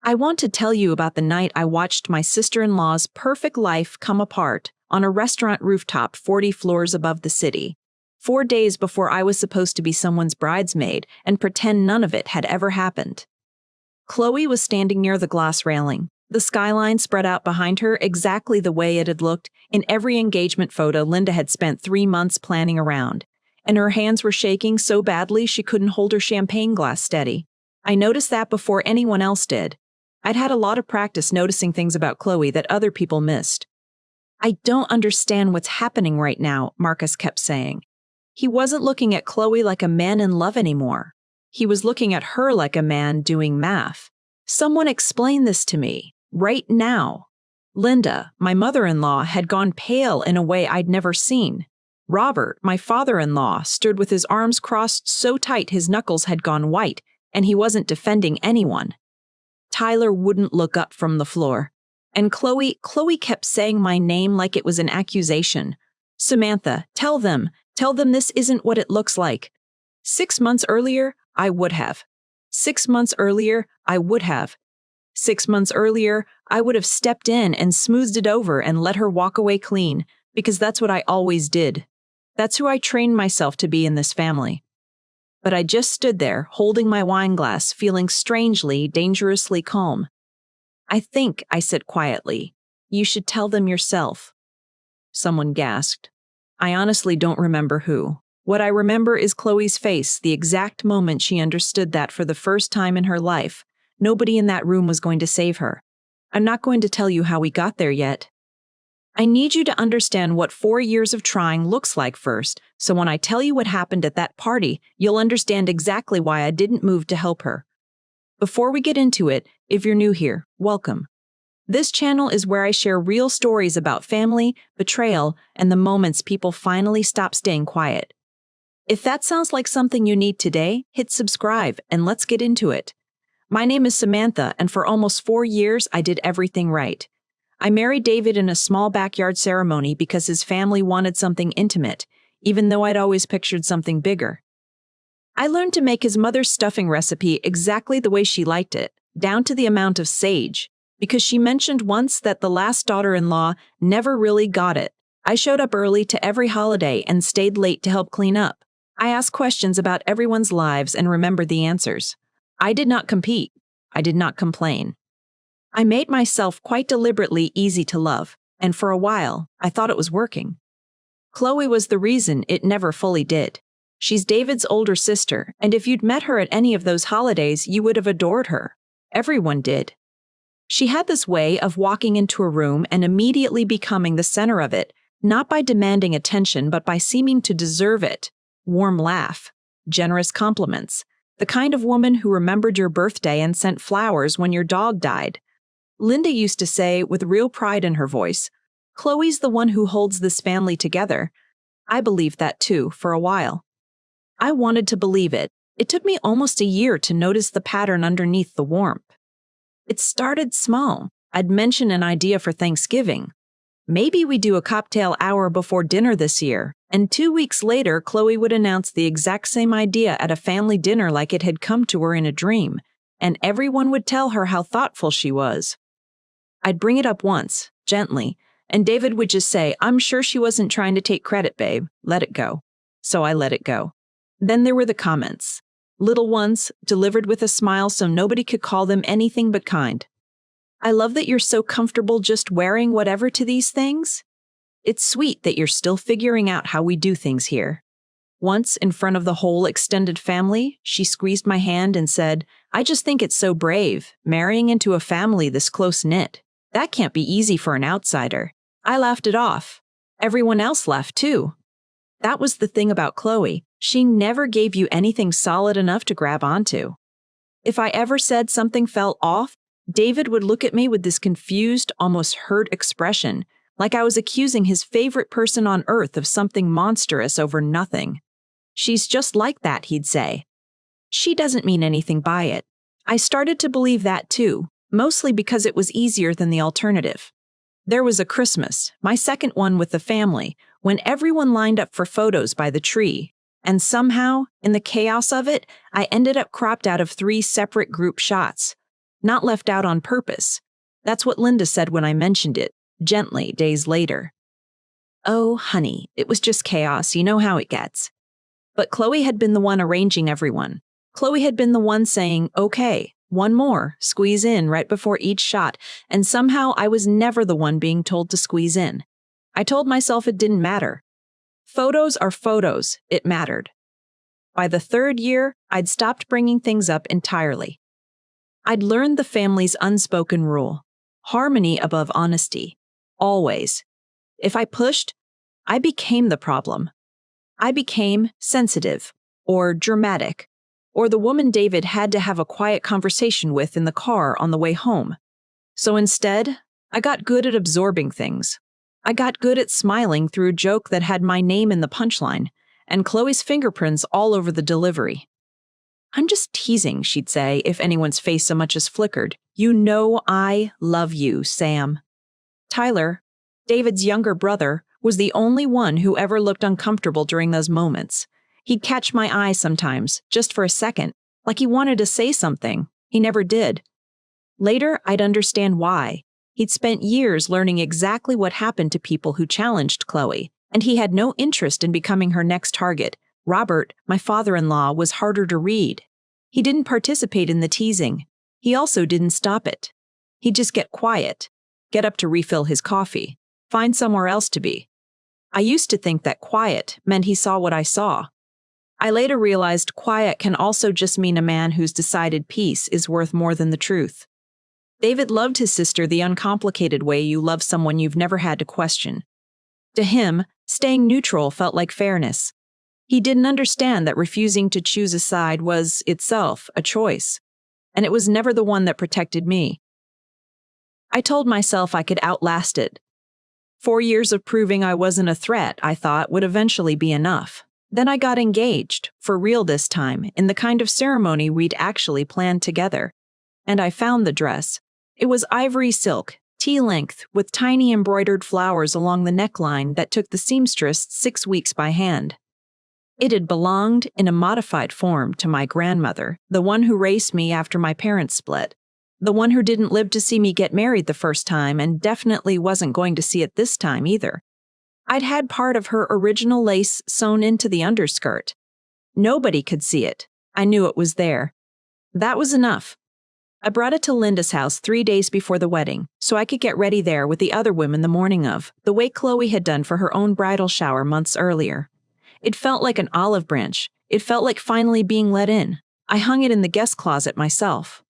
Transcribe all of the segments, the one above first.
I want to tell you about the night I watched my sister-in-law's perfect life come apart on a restaurant rooftop 40 floors above the city, 4 days before I was supposed to be someone's bridesmaid and pretend none of it had ever happened. Chloe was standing near the glass railing, the skyline spread out behind her exactly the way it had looked in every engagement photo Linda had spent 3 months planning around, and her hands were shaking so badly she couldn't hold her champagne glass steady. I noticed that before anyone else did. I'd had a lot of practice noticing things about Chloe that other people missed. "I don't understand what's happening right now," Marcus kept saying. He wasn't looking at Chloe like a man in love anymore. He was looking at her like a man doing math. "Someone explain this to me, right now." Linda, my mother-in-law, had gone pale in a way I'd never seen. Robert, my father-in-law, stood with his arms crossed so tight his knuckles had gone white, and he wasn't defending anyone. Tyler wouldn't look up from the floor. And Chloe kept saying my name like it was an accusation. "Samantha, tell them this isn't what it looks like." 6 months earlier, I would have. 6 months earlier, I would have. 6 months earlier, I would have stepped in and smoothed it over and let her walk away clean, because that's what I always did. That's who I trained myself to be in this family. But I just stood there, holding my wine glass, feeling strangely, dangerously calm. "I think," I said quietly, "you should tell them yourself." Someone gasped. I honestly don't remember who. What I remember is Chloe's face, the exact moment she understood that for the first time in her life, nobody in that room was going to save her. I'm not going to tell you how we got there yet. I need you to understand what 4 years of trying looks like first, so when I tell you what happened at that party, you'll understand exactly why I didn't move to help her. Before we get into it, if you're new here, welcome. This channel is where I share real stories about family, betrayal, and the moments people finally stop staying quiet. If that sounds like something you need today, hit subscribe and let's get into it. My name is Samantha, and for almost 4 years, I did everything right. I married David in a small backyard ceremony because his family wanted something intimate, even though I'd always pictured something bigger. I learned to make his mother's stuffing recipe exactly the way she liked it, down to the amount of sage, because she mentioned once that the last daughter-in-law never really got it. I showed up early to every holiday and stayed late to help clean up. I asked questions about everyone's lives and remembered the answers. I did not compete. I did not complain. I made myself quite deliberately easy to love, and for a while, I thought it was working. Chloe was the reason it never fully did. She's David's older sister, and if you'd met her at any of those holidays, you would have adored her. Everyone did. She had this way of walking into a room and immediately becoming the center of it, not by demanding attention, but by seeming to deserve it. Warm laugh, generous compliments, the kind of woman who remembered your birthday and sent flowers when your dog died. Linda used to say, with real pride in her voice, "Chloe's the one who holds this family together." I believed that too, for a while. I wanted to believe it. It took me almost a year to notice the pattern underneath the warmth. It started small. I'd mention an idea for Thanksgiving. "Maybe we do a cocktail hour before dinner this year." And 2 weeks later, Chloe would announce the exact same idea at a family dinner like it had come to her in a dream, and everyone would tell her how thoughtful she was. I'd bring it up once, gently, and David would just say, "I'm sure she wasn't trying to take credit, babe. Let it go." So I let it go. Then there were the comments. Little ones, delivered with a smile so nobody could call them anything but kind. "I love that you're so comfortable just wearing whatever to these things. It's sweet that you're still figuring out how we do things here." Once, in front of the whole extended family, she squeezed my hand and said, "I just think it's so brave, marrying into a family this close-knit. That can't be easy for an outsider." I laughed it off. Everyone else laughed too. That was the thing about Chloe. She never gave you anything solid enough to grab onto. If I ever said something felt off, David would look at me with this confused, almost hurt expression, like I was accusing his favorite person on earth of something monstrous over nothing. "She's just like that," he'd say. "She doesn't mean anything by it." I started to believe that too, mostly because it was easier than the alternative. There was a Christmas, my second one with the family, when everyone lined up for photos by the tree, and somehow, in the chaos of it, I ended up cropped out of 3 separate group shots. not left out on purpose. That's what Linda said when I mentioned it, gently, days later. Oh, honey, it was just chaos, you know how it gets. But Chloe had been the one arranging everyone. Chloe had been the one saying, okay, one more, squeeze in right before each shot, and somehow I was never the one being told to squeeze in. I told myself it didn't matter. Photos are photos, it mattered. By the third year, I'd stopped bringing things up entirely. I'd learned the family's unspoken rule: harmony above honesty. Always. If I pushed, I became the problem. I became sensitive, or dramatic, or the woman David had to have a quiet conversation with in the car on the way home. So instead, I got good at absorbing things. I got good at smiling through a joke that had my name in the punchline, and Chloe's fingerprints all over the delivery. I'm just teasing, she'd say, if anyone's face so much as flickered. You know I love you, Sam. Tyler, David's younger brother, was the only one who ever looked uncomfortable during those moments. He'd catch my eye sometimes, just for a second, like he wanted to say something. He never did. Later, I'd understand why. He'd spent years learning exactly what happened to people who challenged Chloe, and he had no interest in becoming her next target. Robert, my father-in-law, was harder to read. He didn't participate in the teasing. He also didn't stop it. He'd just get quiet, get up to refill his coffee, find somewhere else to be. I used to think that quiet meant he saw what I saw. I later realized quiet can also just mean a man whose decided peace is worth more than the truth. David loved his sister the uncomplicated way you love someone you've never had to question. To him, staying neutral felt like fairness. He didn't understand that refusing to choose a side was, itself, a choice, and it was never the one that protected me. I told myself I could outlast it. 4 years of proving I wasn't a threat, I thought, would eventually be enough. Then I got engaged, for real this time, in the kind of ceremony we'd actually planned together. And I found the dress. It was ivory silk, tea-length, with tiny embroidered flowers along the neckline that took the seamstress 6 weeks by hand. It had belonged, in a modified form, to my grandmother, the one who raised me after my parents split, the one who didn't live to see me get married the first time and definitely wasn't going to see it this time either. I'd had part of her original lace sewn into the underskirt. Nobody could see it. I knew it was there. That was enough. I brought it to Linda's house 3 days before the wedding, so I could get ready there with the other women the morning of, the way Chloe had done for her own bridal shower months earlier. It felt like an olive branch. It felt like finally being let in. I hung it in the guest closet myself.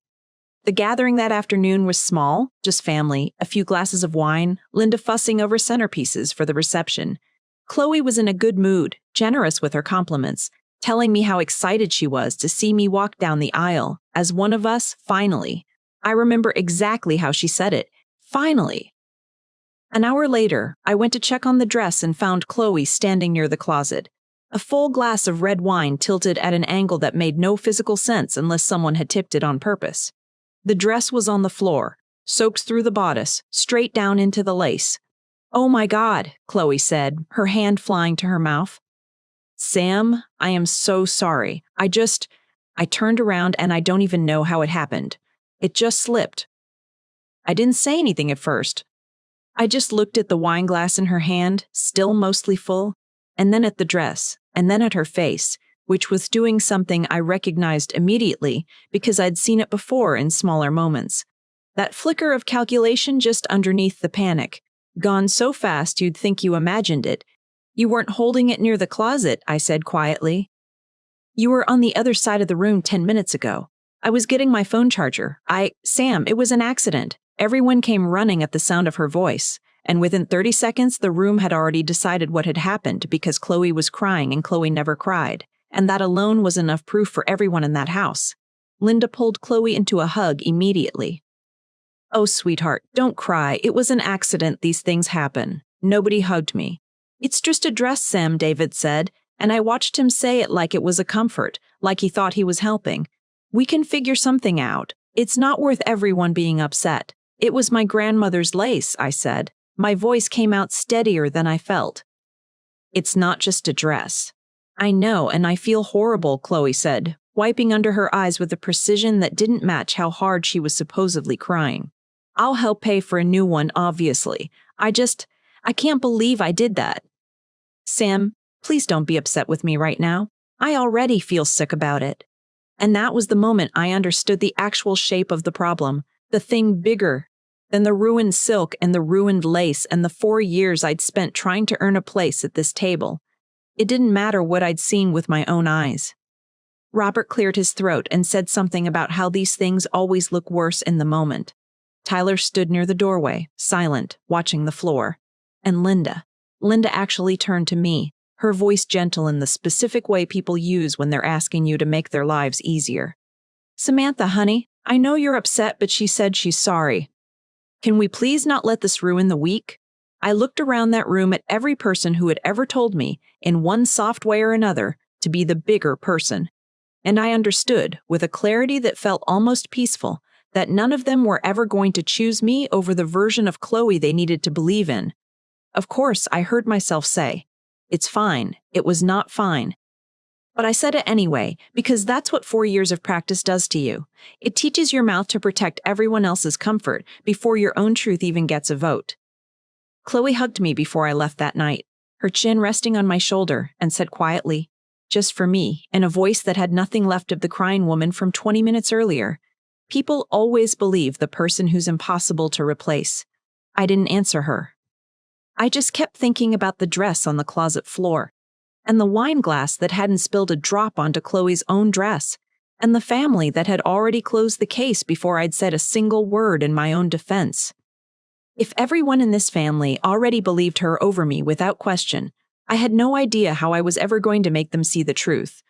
The gathering that afternoon was small, just family, a few glasses of wine, Linda fussing over centerpieces for the reception. Chloe was in a good mood, generous with her compliments, telling me how excited she was to see me walk down the aisle, as one of us, finally. I remember exactly how she said it. Finally. An hour later, I went to check on the dress and found Chloe standing near the closet. A full glass of red wine tilted at an angle that made no physical sense unless someone had tipped it on purpose. The dress was on the floor, soaked through the bodice, straight down into the lace. "Oh my God," Chloe said, her hand flying to her mouth. "Sam, I am so sorry. I turned around and I don't even know how it happened. It just slipped." I didn't say anything at first. I just looked at the wine glass in her hand, still mostly full, and then at the dress, and then at her face, which was doing something I recognized immediately because I'd seen it before in smaller moments. That flicker of calculation just underneath the panic, gone so fast you'd think you imagined it. "You weren't holding it near the closet," I said quietly. "You were on the other side of the room 10 minutes ago. I was getting my phone charger. Sam, it was an accident." Everyone came running at the sound of her voice, and within 30 seconds the room had already decided what had happened because Chloe was crying and Chloe never cried, and that alone was enough proof for everyone in that house. Linda pulled Chloe into a hug immediately. "Oh, sweetheart, don't cry. It was an accident. These things happen." Nobody hugged me. "It's just a dress, Sam," David said, and I watched him say it like it was a comfort, like he thought he was helping. "We can figure something out. It's not worth everyone being upset." "It was my grandmother's lace," I said. My voice came out steadier than I felt. "It's not just a dress." "I know, and I feel horrible," Chloe said. wiping under her eyes with a precision that didn't match how hard she was supposedly crying. I'll help pay for a new one, obviously. I can't believe I did that. Sam, please don't be upset with me right now. I already feel sick about it. And that was the moment I understood the actual shape of the problem, the thing bigger than the ruined silk and the ruined lace and the 4 years I'd spent trying to earn a place at this table. It didn't matter what I'd seen with my own eyes. Robert cleared his throat and said something about how these things always look worse in the moment. Tyler stood near the doorway, silent, watching the floor. And Linda actually turned to me, her voice gentle in the specific way people use when they're asking you to make their lives easier. Samantha, honey, I know you're upset, but she said she's sorry. Can we please not let this ruin the week? I looked around that room at every person who had ever told me, in one soft way or another, to be the bigger person. And I understood, with a clarity that felt almost peaceful, that none of them were ever going to choose me over the version of Chloe they needed to believe in. Of course, I heard myself say, "It's fine. It was not fine." But I said it anyway, because that's what 4 years of practice does to you. It teaches your mouth to protect everyone else's comfort before your own truth even gets a vote. Chloe hugged me before I left that night, her chin resting on my shoulder, and said quietly, just for me, in a voice that had nothing left of the crying woman from 20 minutes earlier, "People always believe the person who's impossible to replace." I didn't answer her. I just kept thinking about the dress on the closet floor, and the wine glass that hadn't spilled a drop onto Chloe's own dress, and the family that had already closed the case before I'd said a single word in my own defense. If everyone in this family already believed her over me without question, I had no idea how I was ever going to make them see the truth,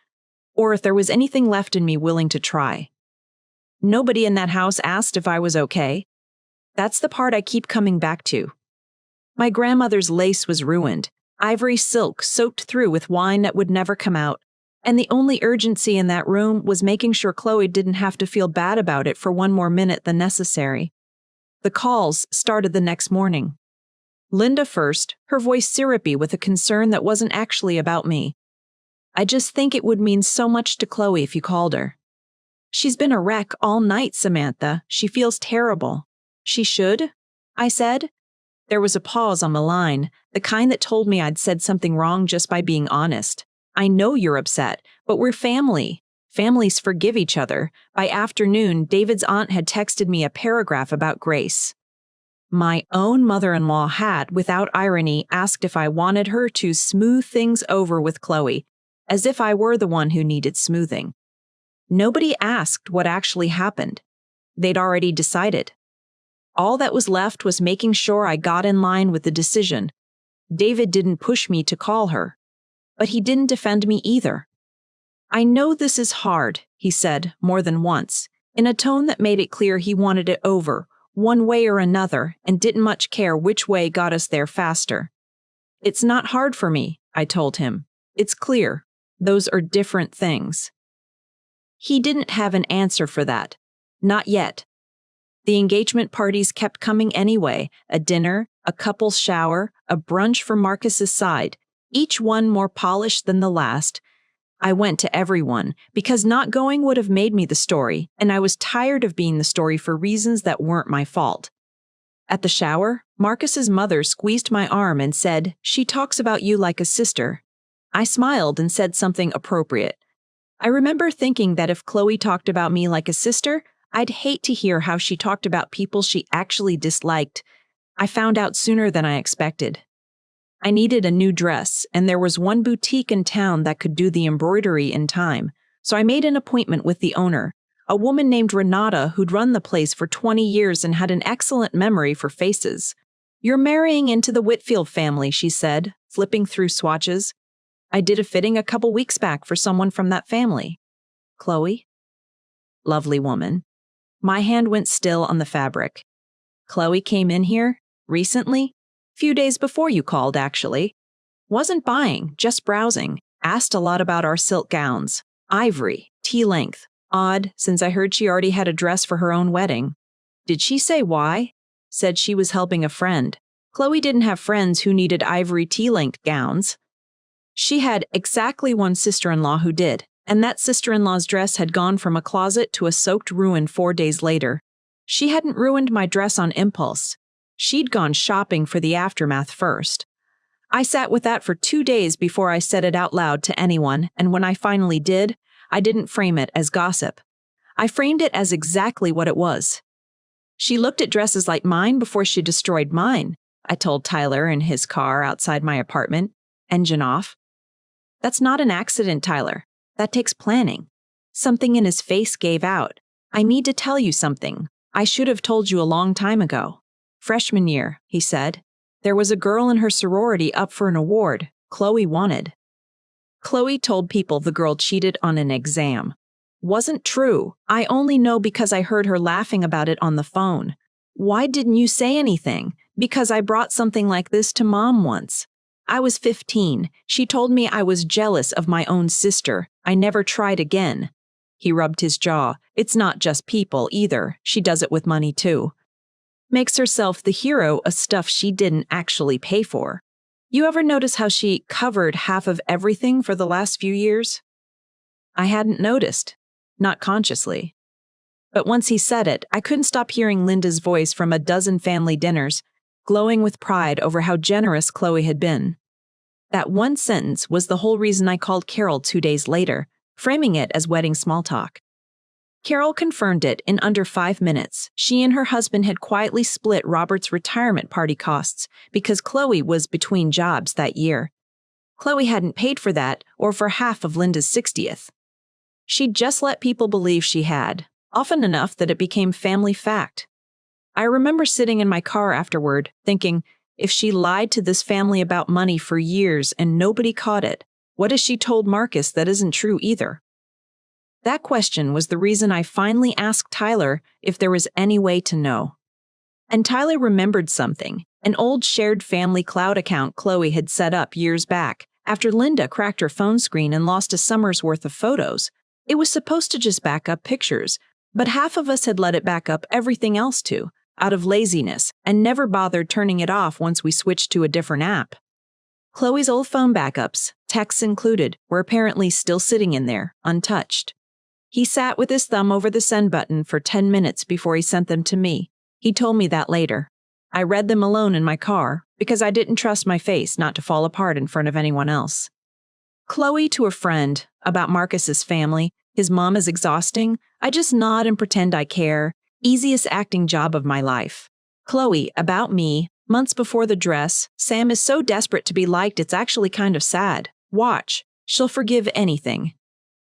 or if there was anything left in me willing to try. Nobody in that house asked if I was okay. That's the part I keep coming back to. My grandmother's lace was ruined, ivory silk soaked through with wine that would never come out, and the only urgency in that room was making sure Chloe didn't have to feel bad about it for one more minute than necessary. The calls started the next morning. Linda first, her voice syrupy with a concern that wasn't actually about me. "I just think it would mean so much to Chloe if you called her. She's been a wreck all night, Samantha. She feels terrible." "She should?" I said. There was a pause on the line, the kind that told me I'd said something wrong just by being honest. "I know you're upset, but we're family. Families forgive each other." By afternoon, David's aunt had texted me a paragraph about Grace. My own mother-in-law had, without irony, asked if I wanted her to smooth things over with Chloe, as if I were the one who needed smoothing. Nobody asked what actually happened. They'd already decided. All that was left was making sure I got in line with the decision. David didn't push me to call her, but he didn't defend me either. "I know this is hard," he said more than once, in a tone that made it clear he wanted it over, one way or another, and didn't much care which way got us there faster. "It's not hard for me," I told him. "It's clear. Those are different things." He didn't have an answer for that. Not yet. The engagement parties kept coming anyway, a dinner, a couple's shower, a brunch for Marcus's side, each one more polished than the last. I went to everyone, because not going would have made me the story, and I was tired of being the story for reasons that weren't my fault. At the shower, Marcus's mother squeezed my arm and said, "She talks about you like a sister." I smiled and said something appropriate. I remember thinking that if Chloe talked about me like a sister, I'd hate to hear how she talked about people she actually disliked. I found out sooner than I expected. I needed a new dress, and there was one boutique in town that could do the embroidery in time, so I made an appointment with the owner, a woman named Renata who'd run the place for 20 years and had an excellent memory for faces. "You're marrying into the Whitfield family," she said, flipping through swatches. "I did a fitting a couple weeks back for someone from that family." "Chloe?" "Lovely woman." My hand went still on the fabric. "Chloe came in here? Recently? Few days before you called, actually. Wasn't buying, just browsing. Asked a lot about our silk gowns. Ivory, tea-length. Odd, since I heard she already had a dress for her own wedding." "Did she say why?" "Said she was helping a friend. Chloe didn't have friends who needed ivory tea-length gowns. She had exactly one sister-in-law who did, And that sister-in-law's dress had gone from a closet to a soaked ruin 4 days later. She hadn't ruined my dress on impulse. She'd gone shopping for the aftermath first. I sat with that for 2 days before I said it out loud to anyone, and when I finally did, I didn't frame it as gossip. I framed it as exactly what it was. She looked at dresses like mine before she destroyed mine, I told Tyler in his car outside my apartment, engine off. That's not an accident, Tyler. That takes planning. Something in his face gave out. I need to tell you something. I should have told you a long time ago. Freshman year, he said. There was a girl in her sorority up for an award. Chloe wanted. Chloe told people the girl cheated on an exam. Wasn't true. I only know because I heard her laughing about it on the phone. Why didn't you say anything? Because I brought something like this to Mom once. I was 15. She told me I was jealous of my own sister. I never tried again. He rubbed his jaw. It's not just people either. She does it with money too. Makes herself the hero of stuff she didn't actually pay for. You ever notice how she covered half of everything for the last few years? I hadn't noticed. Not consciously. But once he said it, I couldn't stop hearing Linda's voice from a dozen family dinners, glowing with pride over how generous Chloe had been. That one sentence was the whole reason I called Carol 2 days later, framing it as wedding small talk. Carol confirmed it in under 5 minutes. She and her husband had quietly split Robert's retirement party costs because Chloe was between jobs that year. Chloe hadn't paid for that or for half of Linda's 60th. She'd just let people believe she had, often enough that it became family fact. I remember sitting in my car afterward, thinking, if she lied to this family about money for years and nobody caught it, what has she told Marcus that isn't true either? That question was the reason I finally asked Tyler if there was any way to know. And Tyler remembered something, an old shared family cloud account Chloe had set up years back after Linda cracked her phone screen and lost a summer's worth of photos. It was supposed to just back up pictures, but half of us had let it back up everything else too, out of laziness, and never bothered turning it off once we switched to a different app. Chloe's old phone backups, texts included, were apparently still sitting in there, untouched. He sat with his thumb over the send button for 10 minutes before he sent them to me. He told me that later. I read them alone in my car because I didn't trust my face not to fall apart in front of anyone else. Chloe to a friend about Marcus's family. His mom is exhausting. I just nod and pretend I care. Easiest acting job of my life. Chloe about me. Months before the dress. Sam is so desperate to be liked it's actually kind of sad. Watch. She'll forgive anything.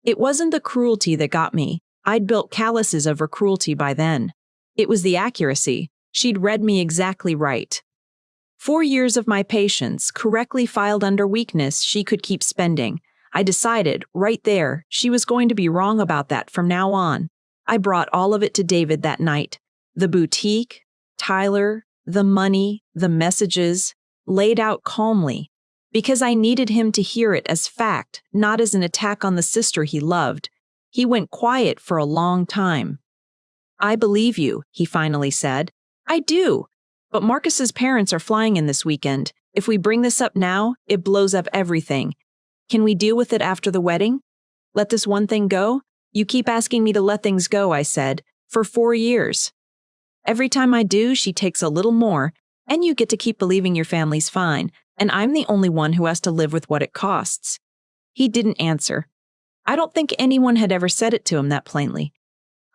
It wasn't the cruelty that got me. I'd built calluses of her cruelty by then. It was the accuracy. She'd read me exactly right. 4 years of my patience, correctly filed under weakness, she could keep spending. I decided, right there, she was going to be wrong about that from now on. I brought all of it to David that night. The boutique, Tyler, the money, the messages, laid out calmly. Because I needed him to hear it as fact, not as an attack on the sister he loved. He went quiet for a long time. I believe you, he finally said. I do. But Marcus's parents are flying in this weekend. If we bring this up now, it blows up everything. Can we deal with it after the wedding? Let this one thing go? You keep asking me to let things go, I said, for 4 years. Every time I do, she takes a little more, and you get to keep believing your family's fine, and I'm the only one who has to live with what it costs. He didn't answer. I don't think anyone had ever said it to him that plainly.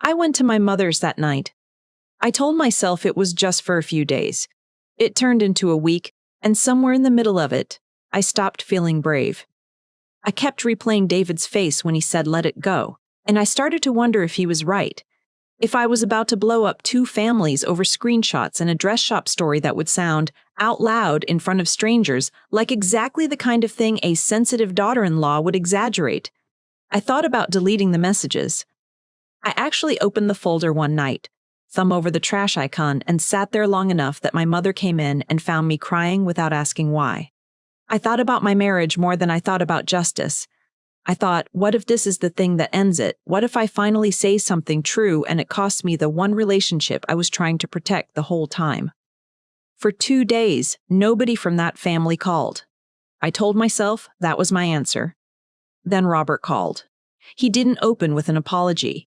I went to my mother's that night. I told myself it was just for a few days. It turned into a week, and somewhere in the middle of it, I stopped feeling brave. I kept replaying David's face when he said let it go, and I started to wonder if he was right. If I was about to blow up 2 families over screenshots and a dress shop story that would sound, out loud in front of strangers, like exactly the kind of thing a sensitive daughter-in-law would exaggerate. I thought about deleting the messages. I actually opened the folder one night, thumb over the trash icon, and sat there long enough that my mother came in and found me crying without asking why. I thought about my marriage more than I thought about justice. I thought, what if this is the thing that ends it? What if I finally say something true and it costs me the one relationship I was trying to protect the whole time? For 2 days, nobody from that family called. I told myself that was my answer. Then Robert called. He didn't open with an apology.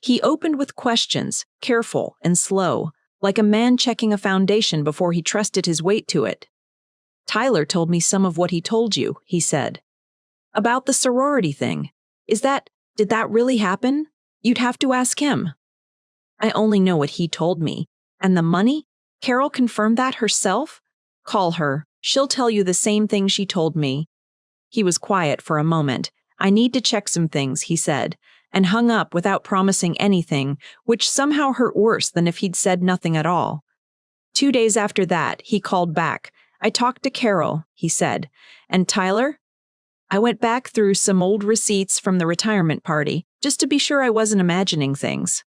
He opened with questions, careful and slow, like a man checking a foundation before he trusted his weight to it. "Tyler told me some of what he told you," he said. "About the sorority thing. Did that really happen? You'd have to ask him." "I only know what he told me. And the money? Carol confirmed that herself? Call her. She'll tell you the same thing she told me." He was quiet for a moment. "I need to check some things," he said, and hung up without promising anything, which somehow hurt worse than if he'd said nothing at all. 2 days after that, he called back. "I talked to Carol," he said. "And Tyler?" I went back through some old receipts from the retirement party, just to be sure I wasn't imagining things.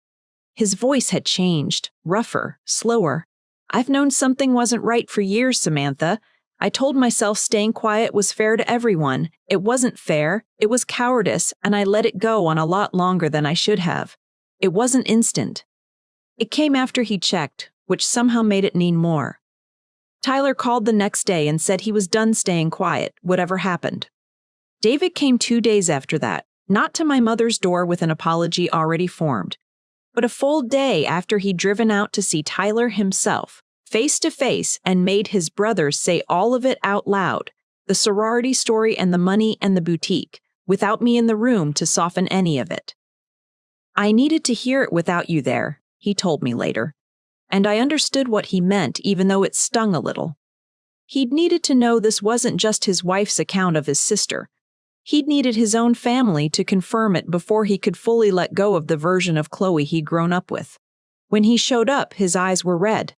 His voice had changed, rougher, slower. "I've known something wasn't right for years, Samantha. I told myself staying quiet was fair to everyone. It wasn't fair, it was cowardice, and I let it go on a lot longer than I should have. It wasn't instant." It came after he checked, which somehow made it mean more. Tyler called the next day and said he was done staying quiet, whatever happened. David came 2 days after that, not to my mother's door with an apology already formed, but a full day after he'd driven out to see Tyler himself, face to face, and made his brothers say all of it out loud, the sorority story and the money and the boutique, without me in the room to soften any of it. "I needed to hear it without you there," he told me later, and I understood what he meant even though it stung a little. He'd needed to know this wasn't just his wife's account of his sister. He'd needed his own family to confirm it before he could fully let go of the version of Chloe he'd grown up with. When he showed up, his eyes were red.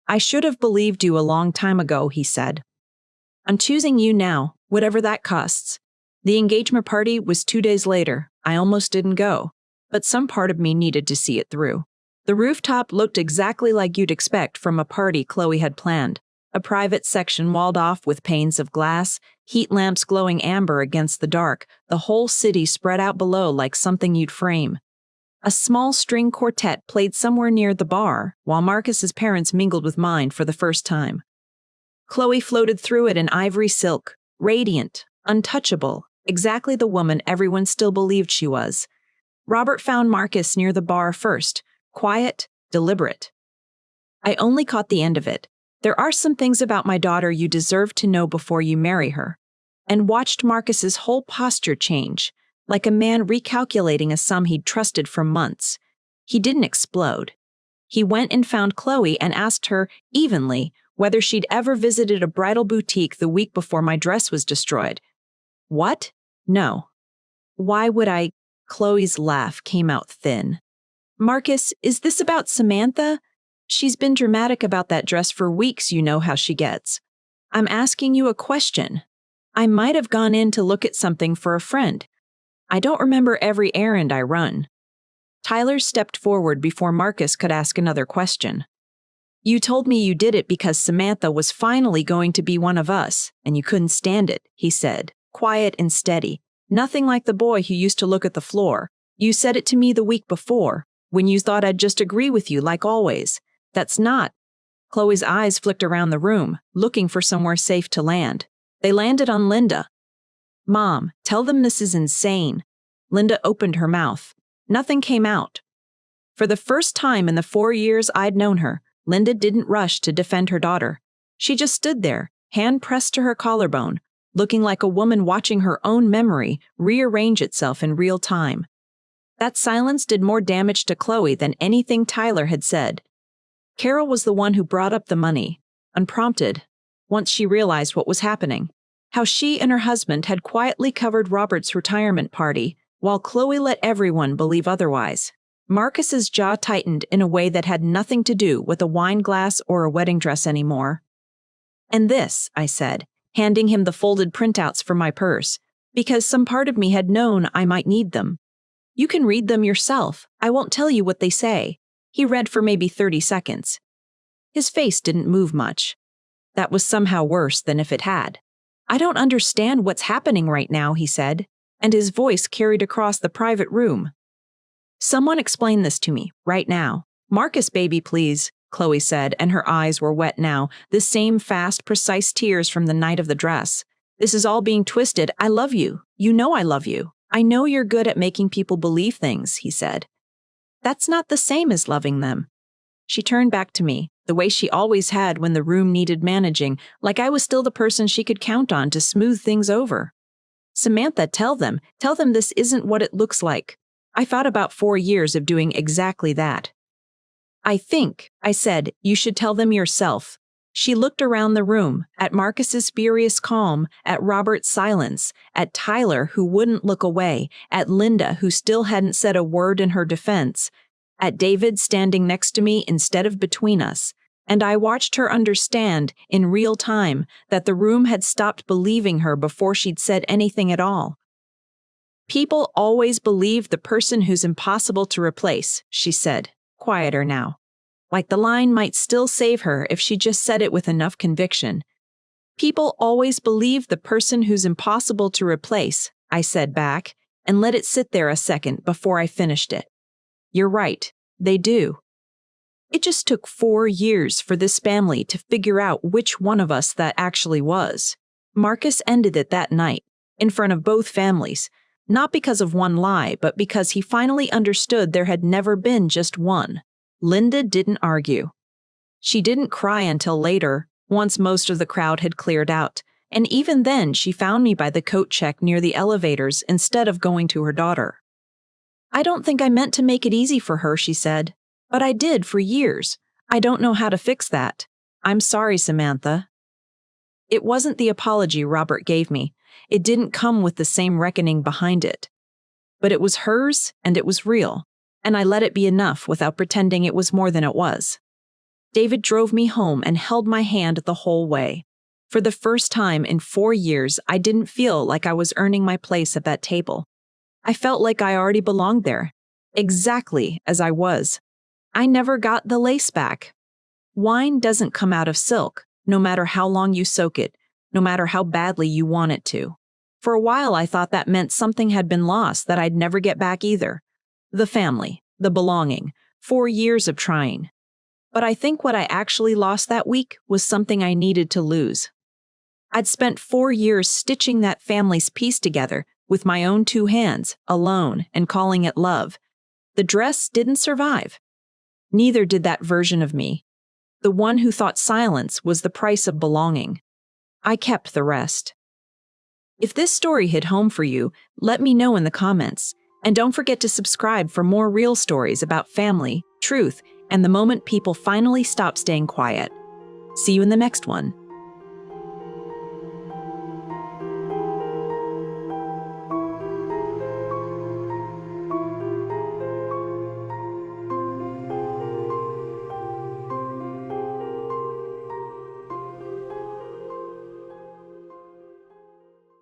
"I should have believed you a long time ago," he said. "I'm choosing you now, whatever that costs." The engagement party was 2 days later. I almost didn't go, but some part of me needed to see it through. The rooftop looked exactly like you'd expect from a party Chloe had planned. A private section walled off with panes of glass, heat lamps glowing amber against the dark, the whole city spread out below like something you'd frame. A small string quartet played somewhere near the bar, while Marcus's parents mingled with mine for the first time. Chloe floated through it in ivory silk, radiant, untouchable, exactly the woman everyone still believed she was. Robert found Marcus near the bar first, quiet, deliberate. "I only caught the end of it. There are some things about my daughter you deserve to know before you marry her," and watched Marcus's whole posture change, like a man recalculating a sum he'd trusted for months. He didn't explode. He went and found Chloe and asked her, evenly, whether she'd ever visited a bridal boutique the week before my dress was destroyed. "What? No." "Why would I?" Chloe's laugh came out thin. "Marcus, is this about Samantha? She's been dramatic about that dress for weeks, you know how she gets. I'm asking you a question. I might have gone in to look at something for a friend. I don't remember every errand I run." Tyler stepped forward before Marcus could ask another question. "You told me you did it because Samantha was finally going to be one of us, and you couldn't stand it," he said, quiet and steady, nothing like the boy who used to look at the floor. "You said it to me the week before, when you thought I'd just agree with you like always. That's not." Chloe's eyes flicked around the room, looking for somewhere safe to land. They landed on Linda. "Mom, tell them this is insane." Linda opened her mouth. Nothing came out. For the first time in the 4 years I'd known her, Linda didn't rush to defend her daughter. She just stood there, hand pressed to her collarbone, looking like a woman watching her own memory rearrange itself in real time. That silence did more damage to Chloe than anything Tyler had said. Carol was the one who brought up the money, unprompted, once she realized what was happening. How she and her husband had quietly covered Robert's retirement party, while Chloe let everyone believe otherwise. Marcus's jaw tightened in a way that had nothing to do with a wine glass or a wedding dress anymore. "And this," I said, handing him the folded printouts from my purse, because some part of me had known I might need them. "You can read them yourself. I won't tell you what they say." He read for maybe 30 seconds. His face didn't move much. That was somehow worse than if it had. "I don't understand what's happening right now," he said, and his voice carried across the private room. "Someone explain this to me, right now." "Marcus, baby, please," Chloe said, and her eyes were wet now, the same fast, precise tears from the night of the dress. "This is all being twisted. I love you. You know I love you. I know you're good at making people believe things, he said. That's not the same as loving them. She turned back to me, the way she always had when the room needed managing, like I was still the person she could count on to smooth things over. Samantha, tell them this isn't what it looks like. I fought about 4 years of doing exactly that. I think, I said, you should tell them yourself. She looked around the room, at Marcus's furious calm, at Robert's silence, at Tyler, who wouldn't look away, at Linda, who still hadn't said a word in her defense, at David standing next to me instead of between us, and I watched her understand, in real time, that the room had stopped believing her before she'd said anything at all. People always believe the person who's impossible to replace, she said, quieter now. Like the line might still save her if she just said it with enough conviction. People always believe the person who's impossible to replace, I said back, and let it sit there a second before I finished it. You're right, they do. It just took 4 years for this family to figure out which one of us that actually was. Marcus ended it that night, in front of both families, not because of one lie, but because he finally understood there had never been just one. Linda didn't argue. She didn't cry until later, once most of the crowd had cleared out, and even then she found me by the coat check near the elevators instead of going to her daughter. I don't think I meant to make it easy for her, she said, but I did for years. I don't know how to fix that. I'm sorry, Samantha. It wasn't the apology Robert gave me. It didn't come with the same reckoning behind it. But it was hers, and it was real. And I let it be enough without pretending it was more than it was. David drove me home and held my hand the whole way. For the first time in 4 years, I didn't feel like I was earning my place at that table. I felt like I already belonged there, exactly as I was. I never got the lace back. Wine doesn't come out of silk, no matter how long you soak it, no matter how badly you want it to. For a while, I thought that meant something had been lost that I'd never get back either. The family, the belonging, 4 years of trying. But I think what I actually lost that week was something I needed to lose. I'd spent 4 years stitching that family's piece together with my own 2 hands, alone, and calling it love. The dress didn't survive. Neither did that version of me, the one who thought silence was the price of belonging. I kept the rest. If this story hit home for you, let me know in the comments. And don't forget to subscribe for more real stories about family, truth, and the moment people finally stop staying quiet. See you in the next one.